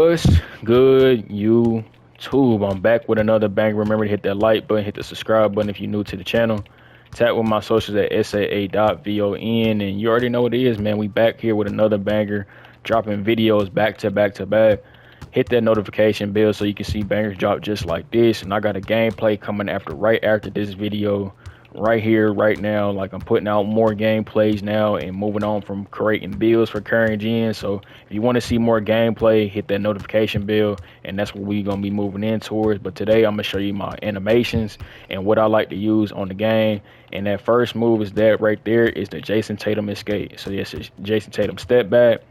What's good, YouTube? I'm back with another bang. Remember to hit that like button, hit the subscribe button if you're new to the channel. Tap with my socials at saa.von, and you already know what it is, man. We back here with another banger, dropping videos back to back to back. Hit that notification bell so you can see bangers drop just like this. And I got a gameplay coming right after this video, right here, right now. Like, I'm putting out more gameplays now and moving on from creating builds for current gen. So if you want to see more gameplay, hit that notification bell, and that's what we're gonna be moving in towards. But today I'm gonna show you my animations and what I like to use on the game. And that first move is that right there is the Jason Tatum escape. So yes, it's Jason Tatum step back.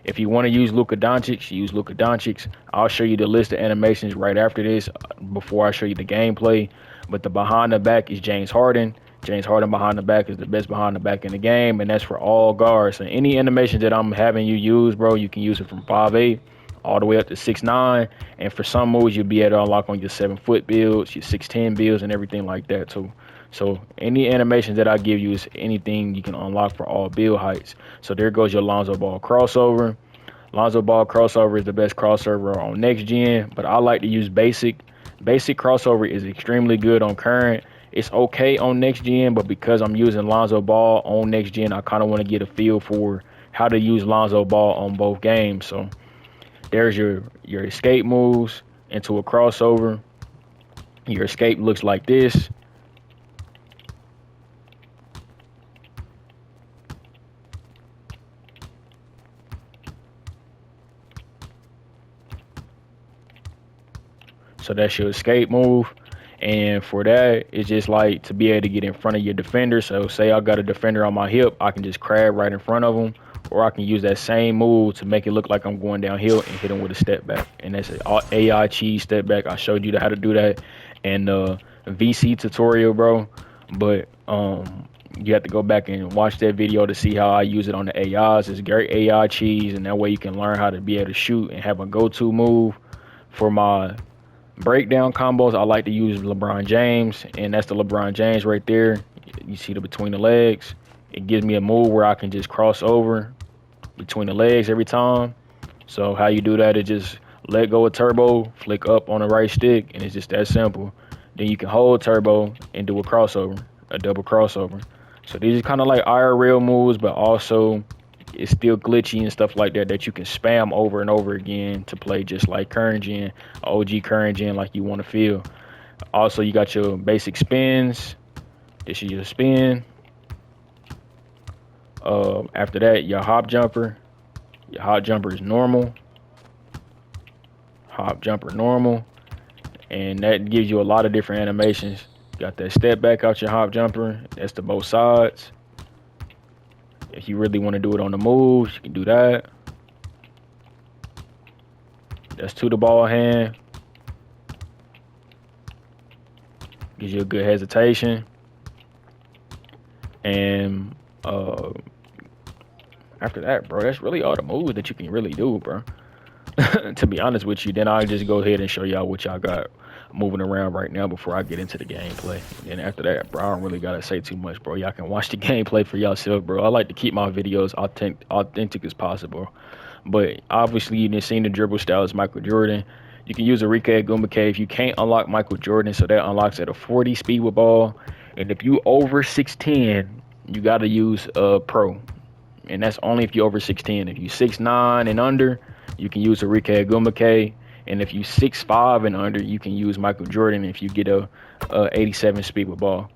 If you want to use Luka Doncic, use Luka Doncic. I'll show you the list of animations right after this, before I show you the gameplay. But the behind the back is James Harden. James Harden behind the back is the best behind the back in the game, and that's for all guards. So any animation that I'm having you use, bro, you can use it from 5'8" all the way up to 6'9", and for some moves you'll be able to unlock on your 7-foot builds, your 6'10" builds, and everything like that too. So any animation that I give you is anything you can unlock for all build heights. So there goes your Lonzo Ball crossover. Lonzo Ball crossover is the best crossover on next gen, but I like to use basic. Basic crossover is extremely good on current. It's okay on next gen, but because I'm using Lonzo Ball on next gen, I kind of want to get a feel for how to use Lonzo Ball on both games. So there's your escape moves into a crossover. Your escape looks like this. So that's your escape move. And for that, it's just like to be able to get in front of your defender. So say I got a defender on my hip, I can just crab right in front of them, or I can use that same move to make it look like I'm going downhill and hit them with a step back. And that's an AI cheese step back. I showed you how to do that in the VC tutorial, bro. But you have to go back and watch that video to see how I use it on the AIs. It's great AI cheese, and that way you can learn how to be able to shoot and have a go-to move. For my breakdown combos, I like to use LeBron James, and that's the LeBron James right there. You see the between the legs. It gives me a move where I can just cross over between the legs every time. So how you do that is just let go of turbo, flick up on the right stick, and it's just that simple. Then you can hold turbo and do a crossover, a double crossover. So these are kind of like IRL moves, but also it's still glitchy and stuff like that you can spam over and over again to play just like current gen, OG current gen, like you want to feel. Also, you got your basic spins. This is your spin. After that, your hop jumper. Your hop jumper is normal. Hop jumper normal. And that gives you a lot of different animations. You got that step back out your hop jumper. That's to both sides. If you really want to do it on the moves, you can do that. That's to the ball hand. Gives you a good hesitation. And after that, bro, that's really all the moves that you can really do, bro. To be honest with you, then I'll just go ahead and show y'all what y'all got moving around right now before I get into the gameplay. And after that, bro, I don't really gotta say too much, bro. Y'all can watch the gameplay for yourself, bro. I like to keep my videos authentic as possible. But obviously, you didn't see the dribble style as Michael Jordan. You can use a Rike Gumake if you can't unlock Michael Jordan, so that unlocks at a 40 speed with ball. And if you over 6'10", you gotta use a pro. And that's only if you over 6'10". If you 6'9" and under, you can use a Rike Gumake. And if you 6'5" and under, you can use Michael Jordan if you get a 87 speed with ball.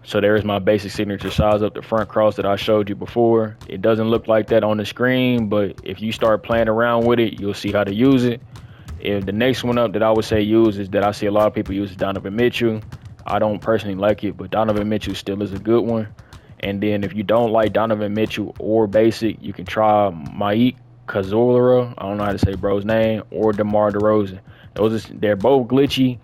So there's my basic signature size up the front cross that I showed you before. It doesn't look like that on the screen, but if you start playing around with it, you'll see how to use it. If the next one up that I would say use is that I see a lot of people use Donovan Mitchell. I don't personally like it, but Donovan Mitchell still is a good one. And then if you don't like Donovan Mitchell or basic, you can try Mike Kazora, I don't know how to say bro's name, or DeMar DeRozan. They're both glitchy,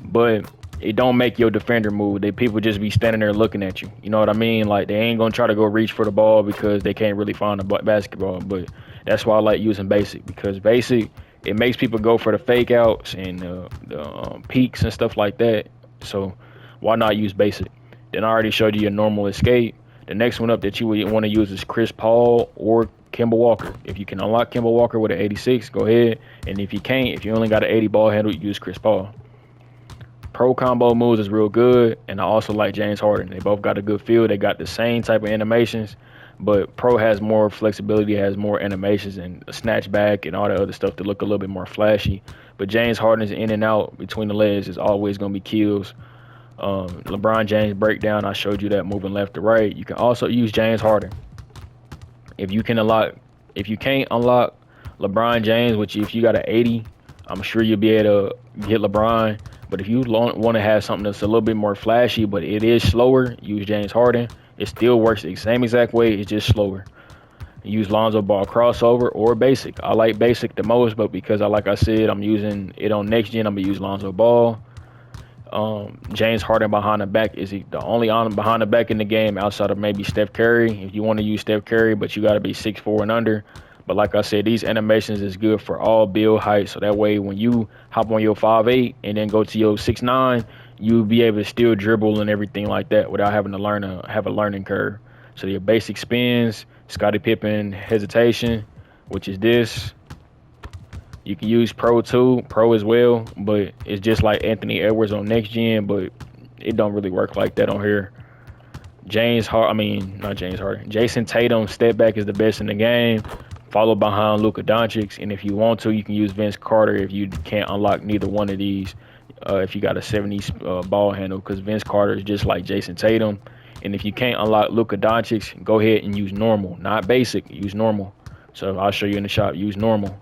but it don't make your defender move. People just be standing there looking at you. You know what I mean? Like, they ain't gonna try to go reach for the ball because they can't really find the basketball. But that's why I like using basic, because basic, it makes people go for the fake outs and the peaks and stuff like that. So why not use basic? Then I already showed you your normal escape. The next one up that you would want to use is Chris Paul or Kemba Walker. If you can unlock Kemba Walker with an 86, go ahead. And if you can't, if you only got an 80 ball handle, use Chris Paul. Pro combo moves is real good, and I also like James Harden. They both got a good feel. They got the same type of animations, but Pro has more flexibility, has more animations and a snatch back and all that other stuff to look a little bit more flashy. But James Harden's in and out between the legs is always going to be kills. LeBron James breakdown, I showed you that moving left to right. You can also use James Harden. If you can't unlock LeBron James, which if you got an 80, I'm sure you'll be able to get LeBron. But if you want to have something that's a little bit more flashy, but it is slower, use James Harden. It still works the same exact way, it's just slower. Use Lonzo Ball crossover or basic. I like basic the most, but because like I said, I'm using it on next gen, I'm gonna use Lonzo Ball. James Harden behind the back is the only behind the back in the game outside of maybe Steph Curry. If you want to use Steph Curry, but you got to be 6'4" and under. But like I said, these animations is good for all build heights. So that way, when you hop on your 5'8" and then go to your 6'9", you'll be able to still dribble and everything like that without having to have a learning curve. So your basic spins, Scottie Pippen hesitation, which is this. You can use Pro as well, but it's just like Anthony Edwards on next gen, but it don't really work like that on here. Jason Tatum step back is the best in the game, followed behind Luka Doncic. And if you want to, you can use Vince Carter if you can't unlock neither one of these. If you got a 70s ball handle, because Vince Carter is just like Jason Tatum. And if you can't unlock Luka Doncic, go ahead and use normal, not basic. Use normal. So I'll show you in the shop. Use normal.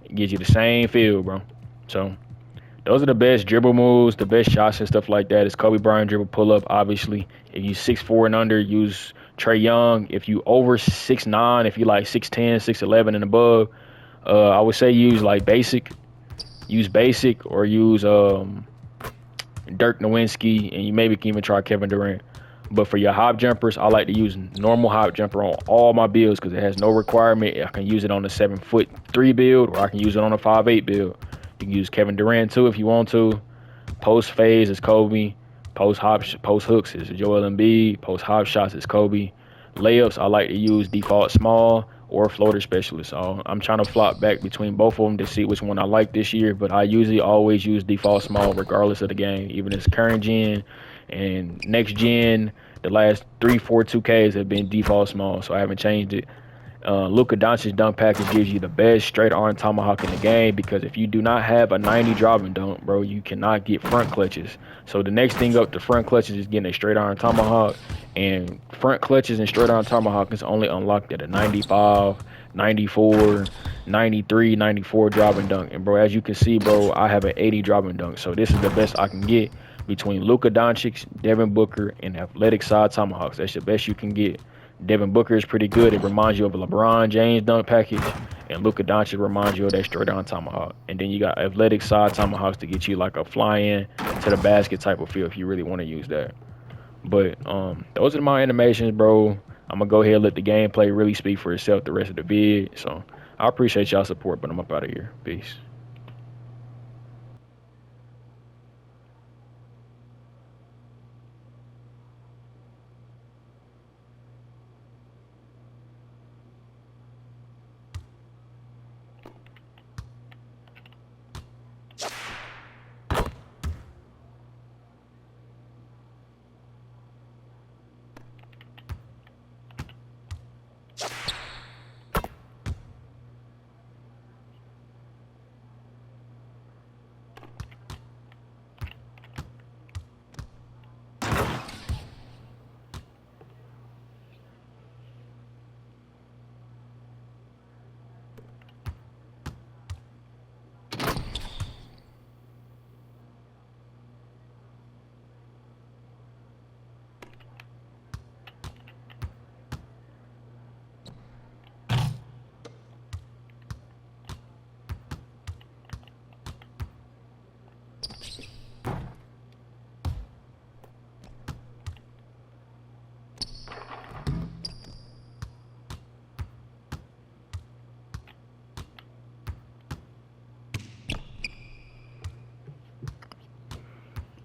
It gives you the same feel, bro. So those are the best dribble moves, the best shots and stuff like that. It's Kobe Bryant dribble pull up, obviously. If you 6'4" and under, use Trae Young. If you over 6'9", if you like 6'10", 6'11" and above, I would say use like basic. Use basic or use Dirk Nowitzki, and you maybe can even try Kevin Durant. But for your hop jumpers, I like to use normal hop jumper on all my builds because it has no requirement. I can use it on the 7'3" build, or I can use it on a 5'8" build. You can use Kevin Durant too if you want to. Post phase is Kobe. Post hooks is Joel Embiid. Post hop shots is Kobe. Layups, I like to use default small or floater specialist. So I'm trying to flop back between both of them to see which one I like this year. But I usually always use default small regardless of the game, even if it's current gen and next gen. The last 3-4 2Ks have been default small, so I haven't changed it. Luka Doncic dunk package gives you the best straight arm tomahawk in the game, because if you do not have a 90 driving dunk, bro, you cannot get front clutches. So the next thing up to front clutches is getting a straight arm tomahawk, and front clutches and straight arm tomahawk is only unlocked at a 95, 94, 93, 94 driving dunk. And bro, as you can see, bro, I have an 80 driving dunk, so this is the best I can get between Luka Doncic, Devin Booker, and athletic side tomahawks. That's the best you can get. Devin Booker is pretty good. It reminds you of a LeBron James dunk package, and Luka Doncic reminds you of that straight on tomahawk. And then you got athletic side tomahawks to get you like a fly-in to the basket type of feel if you really want to use that. But those are my animations, bro. I'm gonna go ahead and let the gameplay really speak for itself the rest of the vid. So I appreciate y'all support, but I'm up out of here. Peace.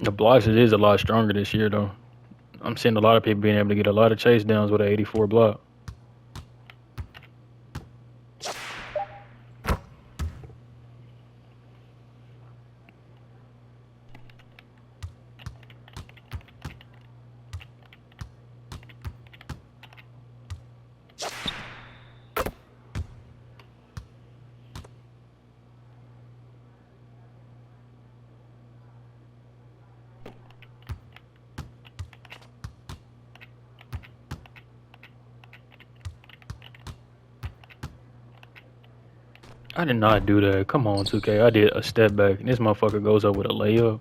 The blocks is a lot stronger this year, though. I'm seeing a lot of people being able to get a lot of chase downs with an 84 block. I did not do that. Come on, 2K. I did a step back, and this motherfucker goes up with a layup.